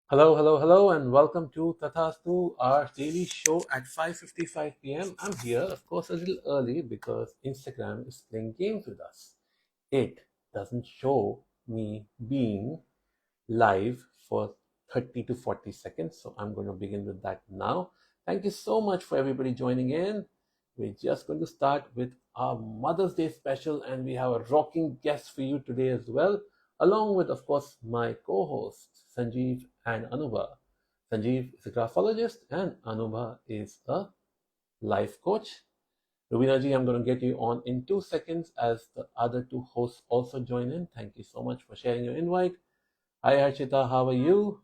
Hello, hello, hello, and welcome to Tathastu, our daily show at 5:55 p.m. I'm here, of course, a little early because Instagram is playing games with us. It doesn't show me being live for 30 to 40 seconds, so I'm going to begin with that now. Thank you so much for everybody joining in. We're just going to start with our Mother's Day special, and we have a rocking guest for you today as well, along with, of course, my co-hosts, Sanjeev and Anubha. Sanjeev is a graphologist, and Anubha is a life coach. Rubina ji, I'm going to get you on in 2 seconds as the other two hosts also join in. Thank you so much for sharing your invite. Hi Harshita, how are you?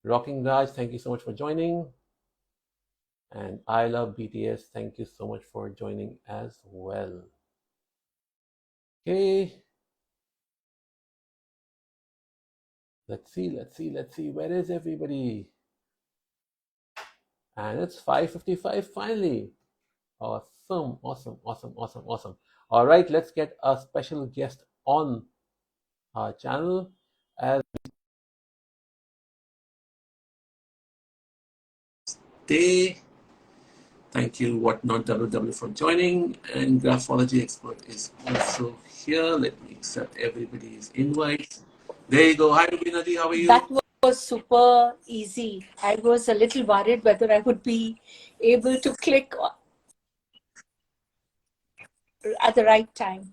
Rocking Raj, thank you so much for joining. And I love BTS, thank you so much for joining as well. Okay. Let's see. Where is everybody? And it's 5:55 finally. Awesome. All right, let's get a special guest on our channel as they thank you whatnot www for joining, and graphology expert is also here. Let me accept everybody's invites. There you go. Hi Rubina ji, how are you? That was super easy. I was a little worried whether I would be able to click at the right time.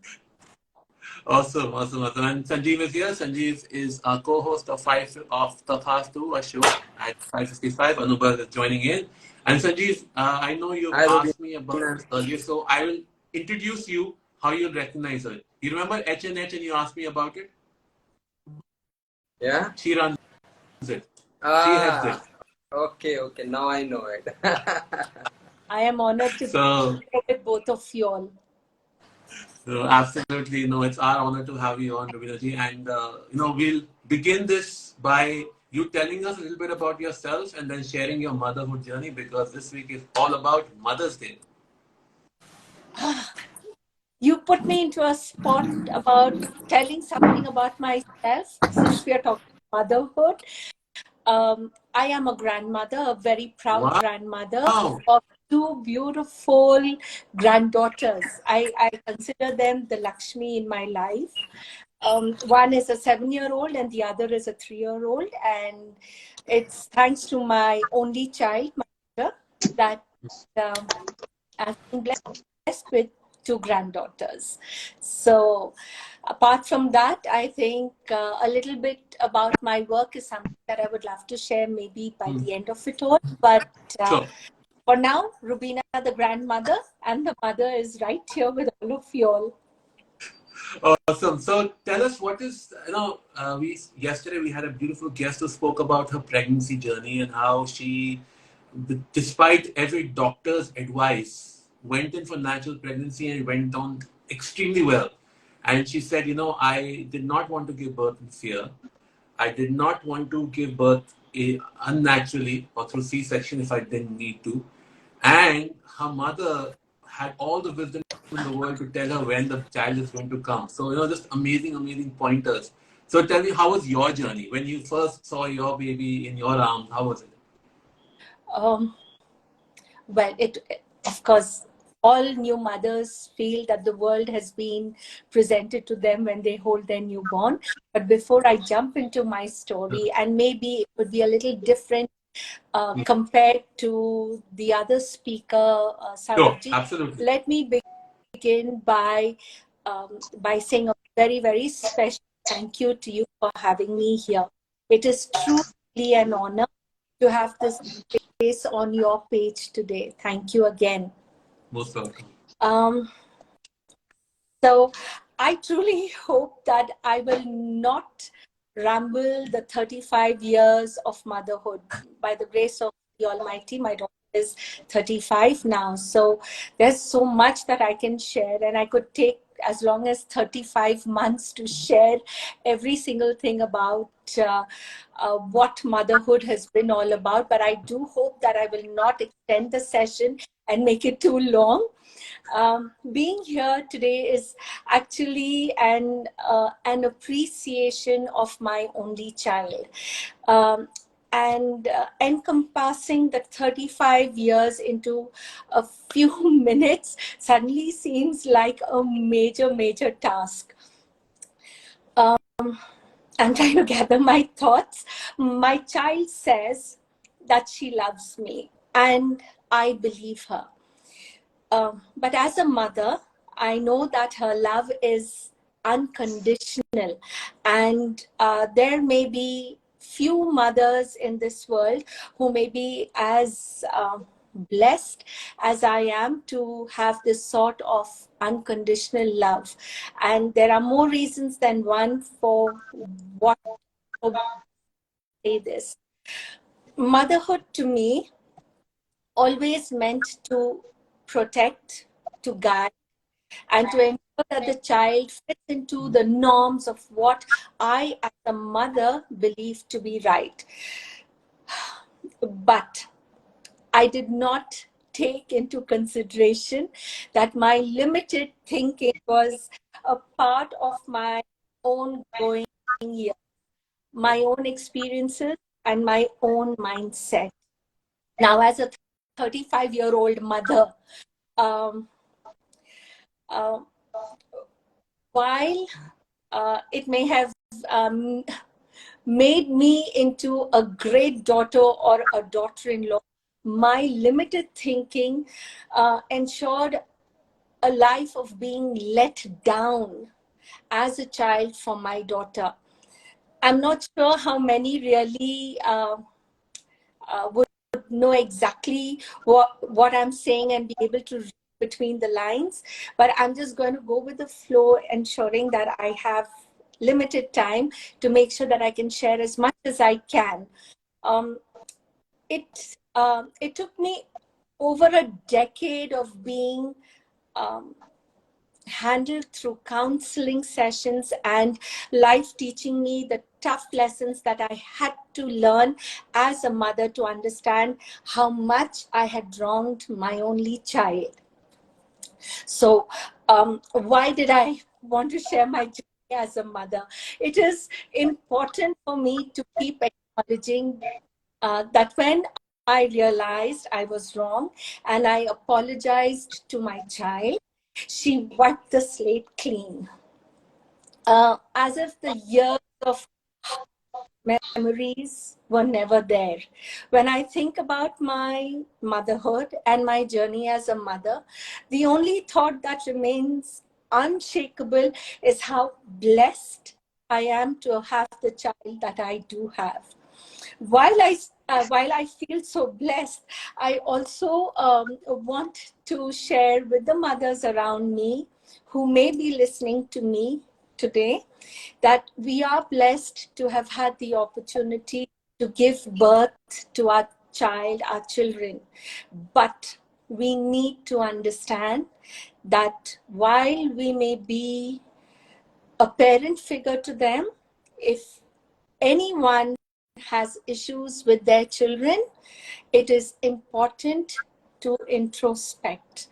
Awesome. And Sanjeev is here. Sanjeev is a co-host of Tathastu, a show at 5:55. Anubha is joining in. And Sanjeev, I know you've Hi, asked me about Rubina. this earlier, so I will introduce you how you'll recognize her. You remember HNH and you asked me about it? Yeah? She runs it. She heads it. Ah, okay. Now I know it. I am honored to be with both of you all. So absolutely, no, it's our honor to have you on, Ravina ji. And, we'll begin this by you telling us a little bit about yourself and then sharing your motherhood journey because this week is all about Mother's Day. You put me into a spot about telling something about myself since we are talking motherhood. I am a grandmother, a very proud grandmother of two beautiful granddaughters. I consider them the Lakshmi in my life. One is a 7-year-old and the other is a 3-year-old. And it's thanks to my only child, my daughter, that I've been blessed with two granddaughters. So apart from that, I think a little bit about my work is something that I would love to share maybe by the end of it all. But for now, Rubina, the grandmother, and the mother is right here with all of you all. Awesome. So tell us what is, yesterday we had a beautiful guest who spoke about her pregnancy journey and how she, despite every doctor's advice, went in for natural pregnancy and went on extremely well. And she said, I did not want to give birth in fear. I did not want to give birth unnaturally or through C-section if I didn't need to. And her mother had all the wisdom in the world to tell her when the child is going to come. So, just amazing pointers. So tell me, how was your journey? When you first saw your baby in your arms, how was it? Well, of course, all new mothers feel that the world has been presented to them when they hold their newborn. But before I jump into my story, and maybe it would be a little different compared to the other speaker, Saurabh ji, Absolutely. let me begin by saying a very, very special thank you to you for having me here. It is truly an honor to have this space on your page today. Thank you again. Most welcome. So I truly hope that I will not ramble the 35 years of motherhood. By the grace of the Almighty, my daughter is 35 now. So there's so much that I can share, and I could take as long as 35 months to share every single thing about what motherhood has been all about. But I do hope that I will not extend the session and make it too long. Being here today is actually an appreciation of my only child. Um, and encompassing the 35 years into a few minutes suddenly seems like a major task. I'm trying to gather my thoughts. My child says that she loves me, and I believe her. But as a mother, I know that her love is unconditional, and there may be few mothers in this world who may be as blessed as I am to have this sort of unconditional love. And there are more reasons than one for what I say this. Motherhood to me always meant to protect, to guide, and to ensure that the child fits into the norms of what I, as a mother, believe to be right. But I did not take into consideration that my limited thinking was a part of my own growing years, my own experiences, and my own mindset. Now, as a 35-year-old mother, um, uh, while it may have um, made me into a great daughter or a daughter-in-law, my limited thinking ensured a life of being let down as a child for my daughter. I'm not sure how many really would know exactly what I'm saying and be able to read between the lines, but I'm just going to go with the flow, ensuring that I have limited time to make sure that I can share as much as I can. Um, it took me over a decade of being um, handled through counseling sessions and life teaching me the tough lessons that I had to learn as a mother to understand how much I had wronged my only child. So, why did I want to share my journey as a mother? It is important for me to keep acknowledging that when I realized I was wrong and I apologized to my child, she wiped the slate clean. As if the years of memories were never there. When I think about my motherhood and my journey as a mother, the only thought that remains unshakable is how blessed I am to have the child that I do have. While I feel so blessed, I also want to share with the mothers around me who may be listening to me today that we are blessed to have had the opportunity to give birth to our child, our children. But we need to understand that while we may be a parent figure to them, if anyone has issues with their children, it is important to introspect.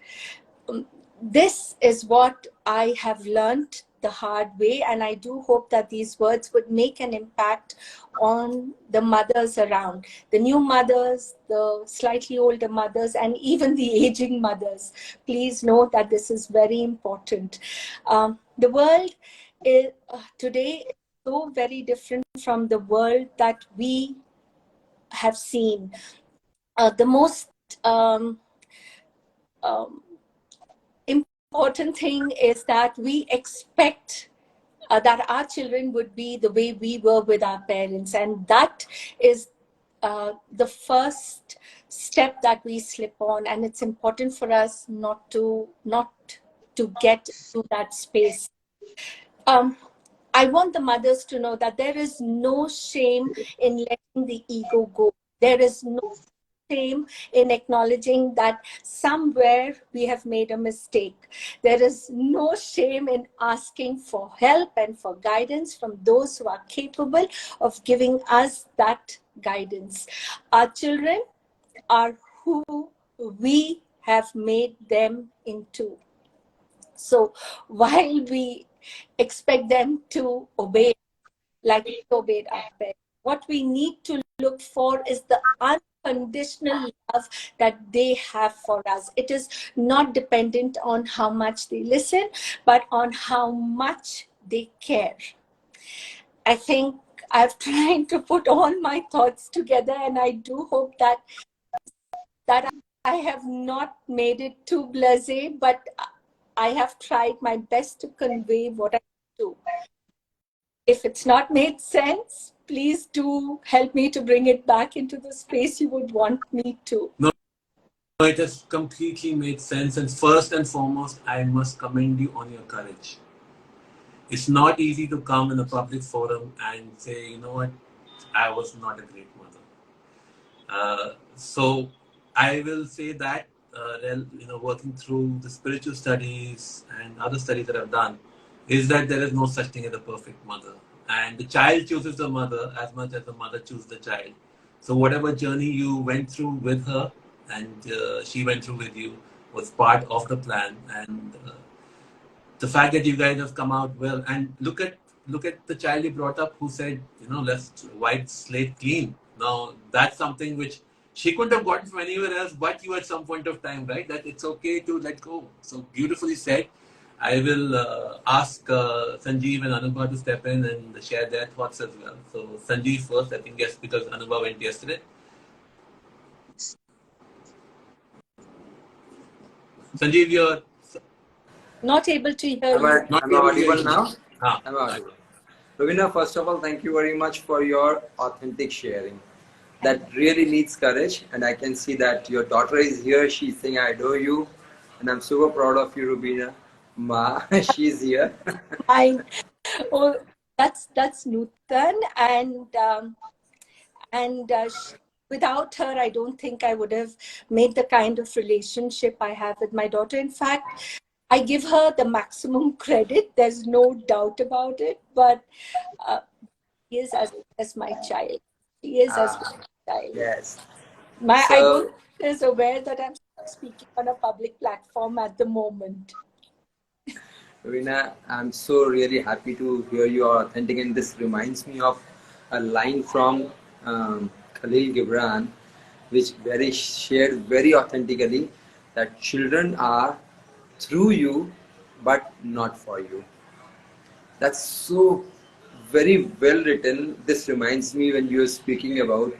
This is what I have learned the hard way, and I do hope that these words would make an impact on the mothers around, the new mothers, the slightly older mothers, and even the aging mothers. Please know that this is very important. The world is, today is so very different from the world that we have seen. The most um, important thing is that we expect that our children would be the way we were with our parents, and that is the first step that we slip on, and it's important for us not to get to that space. um, I want the mothers to know that there is no shame in letting the ego go. There is no shame in acknowledging that somewhere we have made a mistake. There is no shame in asking for help and for guidance from those who are capable of giving us that guidance. Our children are who we have made them into. So while we expect them to obey like we obeyed our parents, what we need to look for is the unconditional love that they have for us. It is not dependent on how much they listen, but on how much they care. I think I've tried to put all my thoughts together, and I do hope that I have not made it too blasé, but I have tried my best to convey what I do. If it's not made sense, please do help me to bring it back into the space you would want me to. No, it has completely made sense. And first and foremost, I must commend you on your courage. It's not easy to come in a public forum and say, you know what, I was not a great mother. So I will say that, working through the spiritual studies and other studies that I've done, is that there is no such thing as a perfect mother. And the child chooses the mother as much as the mother chooses the child. So whatever journey you went through with her and she went through with you was part of the plan. And the fact that you guys have come out well, and look at the child you brought up who said, let's wipe slate clean. Now that's something which she couldn't have gotten from anywhere else but you at some point of time, right? That it's okay to let go. So beautifully said. I will ask Sanjeev and Anubha to step in and share their thoughts as well. So Sanjeev first, I think, yes, because Anubha went yesterday. Sanjeev, you're Not able to hear Am you. I audible now? Ah, Am I audible? Ravina, first of all, thank you very much for your authentic sharing. That really needs courage, and I can see that your daughter is here. She's saying, "I adore you," and I'm super proud of you, Rubina. Ma, she's here. I oh, that's Nutan, and without her, I don't think I would have made the kind of relationship I have with my daughter. In fact, I give her the maximum credit. There's no doubt about it. But she is as my child. She is as Ah, my child. yes. I don't So, think she is aware that I'm speaking on a public platform at the moment. Rina, I'm so really happy to hear you are authentic, and this reminds me of a line from Khalil Gibran, which very shared very authentically that children are through you, but not for you. That's so very well written. This reminds me when you were speaking about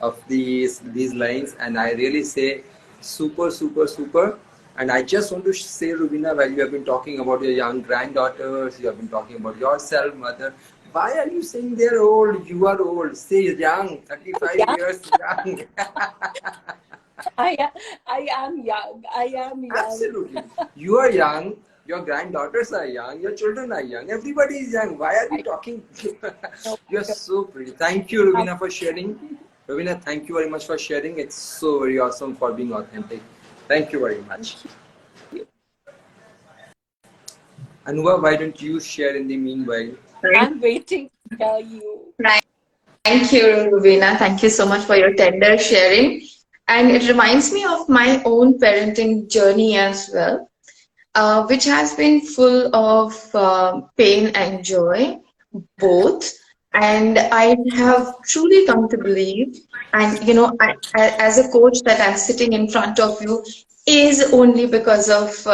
of these lines, and I really say super, super, super. And I just want to say, Rubina, while you have been talking about your young granddaughters, you have been talking about yourself, mother. Why are you saying they're old? You are old. Say young, 35 Yeah, years young. I, I am young. I am young. Absolutely. You are young, your granddaughters are young, your children are young, everybody is young. Why are we I talking? know. You are so pretty. Thank you, Ravina, for sharing. Ravina, thank you very much for sharing. It's so very awesome for being authentic. Thank you very much. Thank you. Anuva, why don't you share in the meanwhile? I'm waiting to hear you. Right. Thank you, Rubina. Thank you so much for your tender sharing. And it reminds me of my own parenting journey as well, which has been full of pain and joy, both. And I have truly come to believe, and as a coach, that I'm sitting in front of you is only because of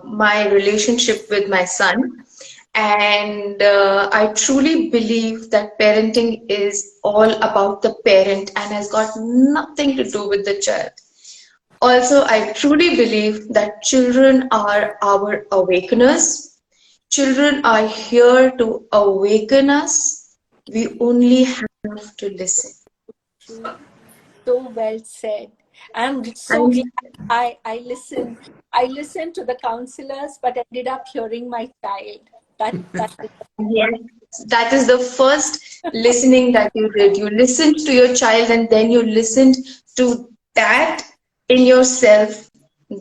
my relationship with my son. And I truly believe that parenting is all about the parent and has got nothing to do with the child. Also, I truly believe that children are our awakeners. Children are here to awaken us. We only have to listen. True. So well said. I'm so And glad I listened to the counselors, but ended up hearing my child. That is yes, that is the first listening that you did. You listened to your child and then you listened to that in yourself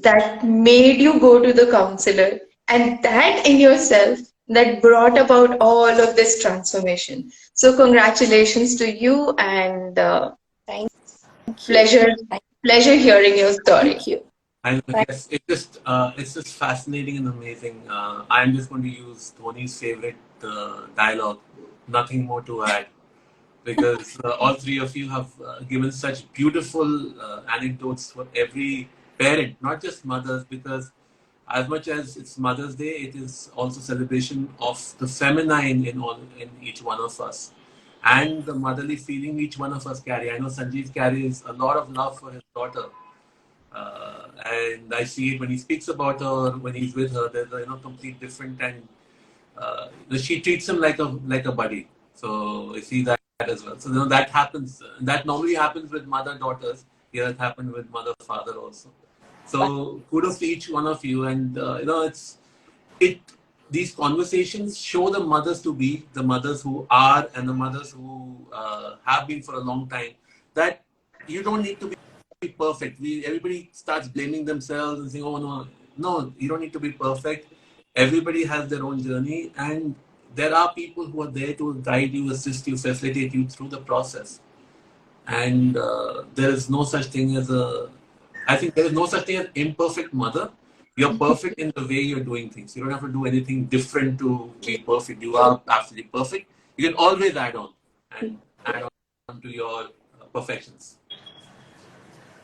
that made you go to the counselor, and that in yourself that brought about all of this transformation. So, congratulations to you, and thank you. pleasure, pleasure hearing your story. Thank you. And Right. yes, it's just fascinating and amazing. I'm just going to use Tony's favorite dialogue. Nothing more to add, because all three of you have given such beautiful anecdotes for every parent, not just mothers, because as much as it's Mother's Day, it is also celebration of the feminine in each one of us, and the motherly feeling each one of us carry. I know Sanjeev carries a lot of love for his daughter, and I see it when he speaks about her, when he's with her. There's a complete different, and she treats him like a buddy. So I see that as well. So that happens. That normally happens with mother daughters. Here it happened with mother father also. So kudos to each one of you, and it these conversations show the mothers to be, the mothers who are, and the mothers who have been for a long time, that you don't need to be perfect. Everybody starts blaming themselves and saying, "Oh no, you don't need to be perfect." Everybody has their own journey, and there are people who are there to guide you, assist you, facilitate you through the process. And there is no such thing as I think there is no such thing as imperfect mother. You're perfect in the way you're doing things. You don't have to do anything different to be perfect. You are absolutely perfect. You can always add on and add on to your perfections.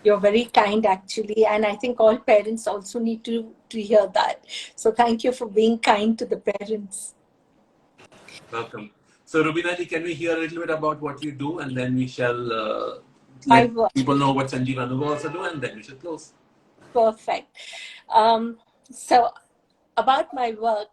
You're very kind, actually, and I think all parents also need to hear that. So thank you for being kind to the parents. Welcome. So, Rubina ji, can we hear a little bit about what you do, and then we shall I let work. people know what Sanjeev Anuga also do, and then we shall close. Perfect. So about my work,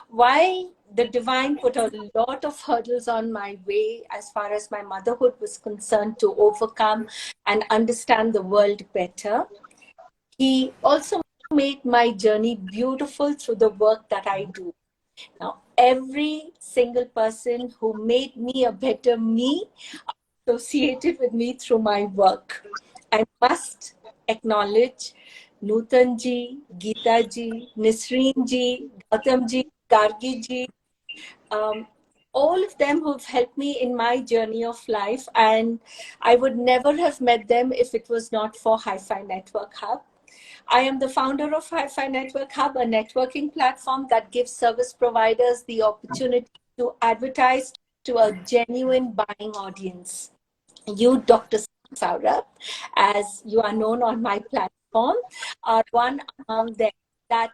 why the divine put a lot of hurdles on my way as far as my motherhood was concerned to overcome and understand the world better. He also made my journey beautiful through the work that I do. Now, every single person who made me a better me associated with me through my work. I must acknowledge Nutan ji, Geeta ji, Nisreen ji, Gautam ji, Gargi ji, all of them who've helped me in my journey of life. And I would never have met them if it was not for Hi-Fi Network Hub. I am the founder of Hi-Fi Network Hub, a networking platform that gives service providers the opportunity to advertise to a genuine buying audience. You, Dr. Saurabh, as you are known on my platform, are one among them that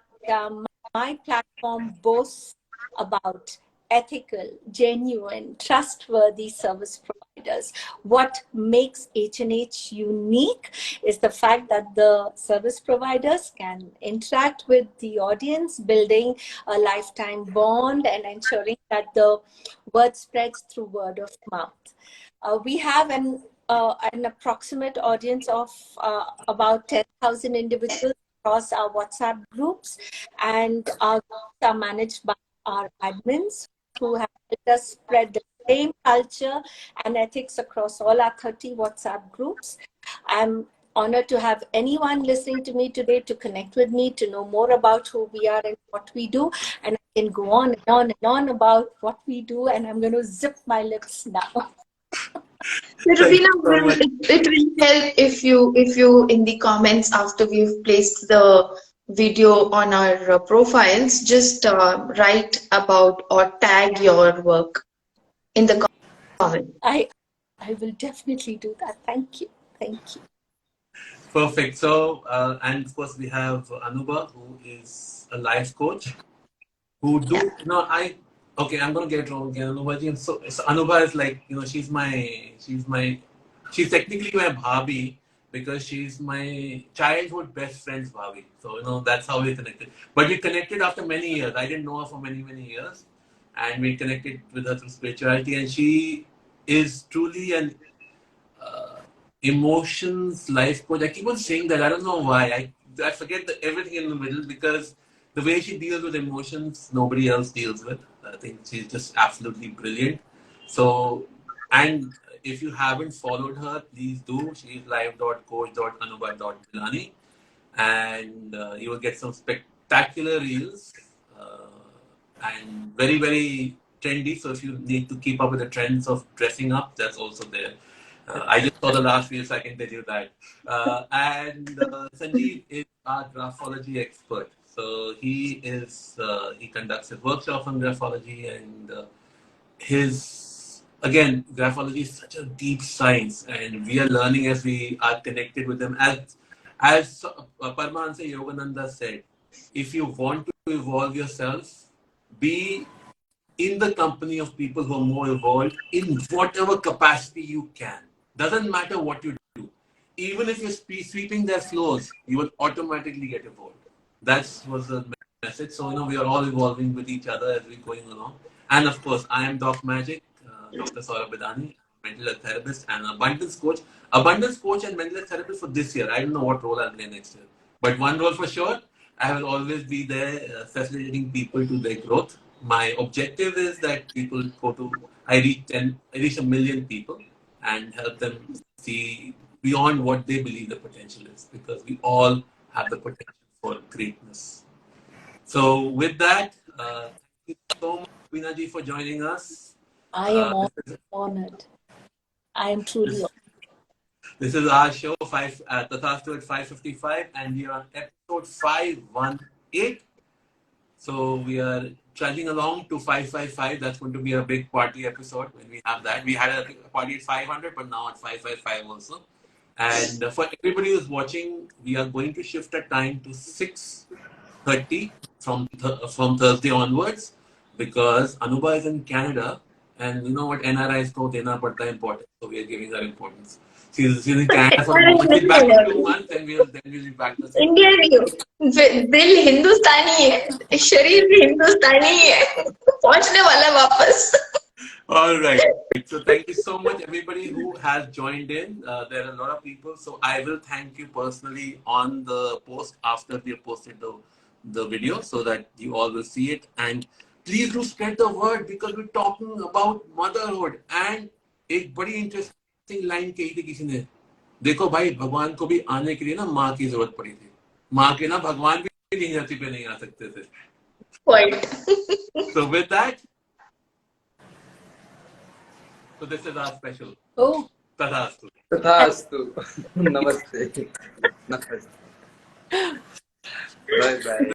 my platform boasts about ethical, genuine, trustworthy service providers. What makes HNH unique is the fact that the service providers can interact with the audience, building a lifetime bond and ensuring that the word spreads through word of mouth. We have an approximate audience of about 10,000 individuals across our WhatsApp groups, and our groups are managed by our admins who have helped us spread the same culture and ethics across all our 30 WhatsApp groups. I'm honored to have anyone listening to me today to connect with me, to know more about who we are and what we do. And I can go on and on and on about what we do, and I'm going to zip my lips now. Thank Rubina, you so much. it will help if you in the comments after we've placed the video on our profiles, just write about or tag your work in the comments. I will definitely do that. Thank you. Thank you. Perfect. So, and of course, we have Anuba, who is a life coach. Who Yeah. do no? Okay. I'm gonna get it wrong again. Anuba ji. So Anuba is like, she's technically my bhabi, because she's my childhood best friend's bhabi. So that's how we connected. But we connected after many years. I didn't know her for many years, and we connected with her through spirituality. And she is truly an emotions life coach. I keep on saying that. I don't know why. I forget everything in the middle, because the way she deals with emotions, nobody else deals with. I think she's just absolutely brilliant. So, and if you haven't followed her, please do. She's live.coach.anuba.bilani, and you will get some spectacular reels, and very, very trendy. So if you need to keep up with the trends of dressing up, that's also there. I just saw the last reel, so I can tell you that. And Sanjeev is our graphology expert. So he conducts a workshop on graphology, and his again, graphology is such a deep science, and we are learning as we are connected with them. As Paramahansa Yogananda said, if you want to evolve yourself, be in the company of people who are more evolved in whatever capacity you can. Doesn't matter what you do. Even if you're sweeping their floors, you will automatically get evolved. That was the message. So, we are all evolving with each other as we're going along. And of course, I am Doc Magic, Dr. Saurabh Bidani, mental health therapist and abundance coach. Abundance coach and mental health therapist for this year. I don't know what role I'll play next year. But one role for sure, I will always be there facilitating people to their growth. My objective is that people I reach 1 million people and help them see beyond what they believe the potential is, because we all have the potential for greatness. So with that, thank you so much, Veena ji, for joining us. I am This is honored. I am truly this, honored. this is our show, Tathastu at 5:55, and we are on episode 518. So we are trudging along to 555. That's going to be a big party episode when we have that. We had a party at 500, but now at 555 also. And for everybody who's watching, we are going to shift the time to 6:30 from Thursday onwards, because Anuba is in Canada, and you know what, NRIs ko dena padta hai importance, so we are giving her importance. She's in Canada for a NRI moment. She's नहीं back है in अभी, 2 months, then we'll be back to same. Indian ही हो, दिल हिंदुस्तानी है, शरीर भी हिंदुस्तानी ही है, पहुंचने वाला वापस. All right. So thank you so much, everybody who has joined in. There are a lot of people, so I will thank you personally on the post after we have posted the video, so that you all will see it. And please do spread the word, because we're talking about motherhood. And एक बड़ी interesting line कही थी किसी ने, देखो भाई, भगवान को भी आने के लिए ना माँ की जरूरत पड़ी थी. माँ के ना भगवान भी नहीं धरती पे नहीं आ सकते थे. Point. So with that, so this is our special. Oh, Tathastu. Tathastu. Namaste. Namaste. Bye bye.